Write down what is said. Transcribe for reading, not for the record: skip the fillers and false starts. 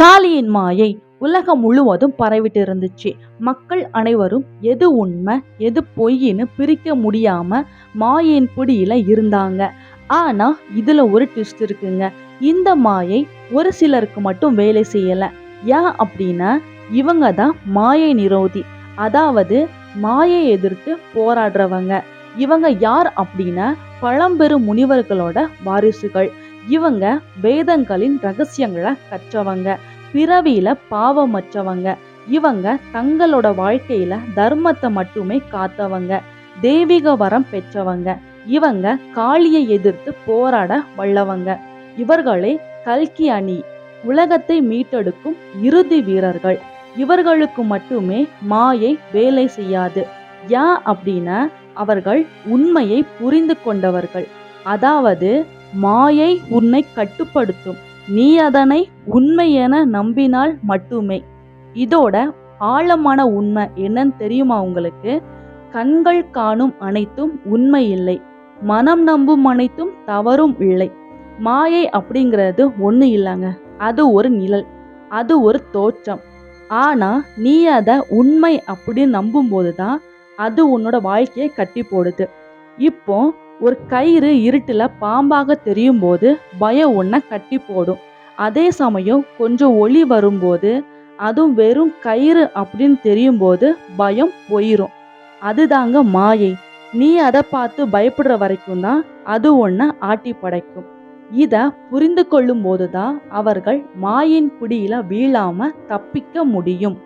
காளியின் மாயை உலகம் முழுவதும் பரவிட்டு இருந்துச்சு. மக்கள் அனைவரும் எது உண்மை எது பொய்ன்னு பிரிக்க முடியாம மாயையின் பிடியில இருந்தாங்க. ஆனா இதுல ஒரு ட்விஸ்ட் இருக்குங்க. இந்த மாயை ஒரு சிலருக்கு மட்டும் வேலை செய்யல. ஏன் அப்படின்னா இவங்க தான் மாயை நிரோதி, அதாவது மாயை எதிர்த்து போராடுறவங்க. இவங்க யார் அப்படின்னா பழம்பெரும் முனிவர்களோட வாரிசுகள். இவங்க வேதங்களின் ரகசியங்களை கற்றவங்க, பிறவியில பாவமற்றவங்க. இவங்க தங்களோட வாழ்க்கையில தர்மத்தை மட்டுமே காத்தவங்க, தெய்வீக வரம் பெற்றவங்க. இவங்க காளியை எதிர்த்து போராட வல்லவங்க. இவர்களே கல்கி அணி, உலகத்தை மீட்டெடுக்கும் இறுதி வீரர்கள். இவர்களுக்கு மட்டுமே மாயை வேலை செய்யாது. ஏன் அப்படின்னா அவர்கள் உண்மையை புரிந்து கொண்டவர்கள். அதாவது மாயை உன்னை கட்டுப்படுத்தும், நீ அதனை உண்மை என நம்பினால் மட்டுமே. இதோட ஆழமான உண்மை என்னன்னு தெரியுமா உங்களுக்கு? கண்கள் காணும் அனைத்தும் உண்மை இல்லை, மனம் நம்பும் அனைத்தும் தவறும் இல்லை. மாயை அப்படிங்கிறது ஒண்ணு இல்லைங்க, அது ஒரு நிழல், அது ஒரு தோற்றம். ஆனா நீ அதை உண்மை அப்படின்னு நம்பும் போதுதான் அது உன்னோட வாழ்க்கையை கட்டி போடுது. இப்போ ஒரு கயிறு இருட்டுல பாம்பாக தெரியும் போது பயம் உன்னை கட்டி போடும். அதே சமயம் கொஞ்சம் ஒளி வரும்போது, அதுவும் வெறும் கயிறு அப்படின்னு தெரியும் போது பயம் போயிரும். அதுதாங்க மாயை. நீ அதை பார்த்து பயப்படுற வரைக்கும் தான் அது உன்னை ஆட்டி படைக்கும். இத புரிந்து கொள்ளும் போதுதான் அவர்கள் மாயின் பிடியில வீழாம தப்பிக்க முடியும்.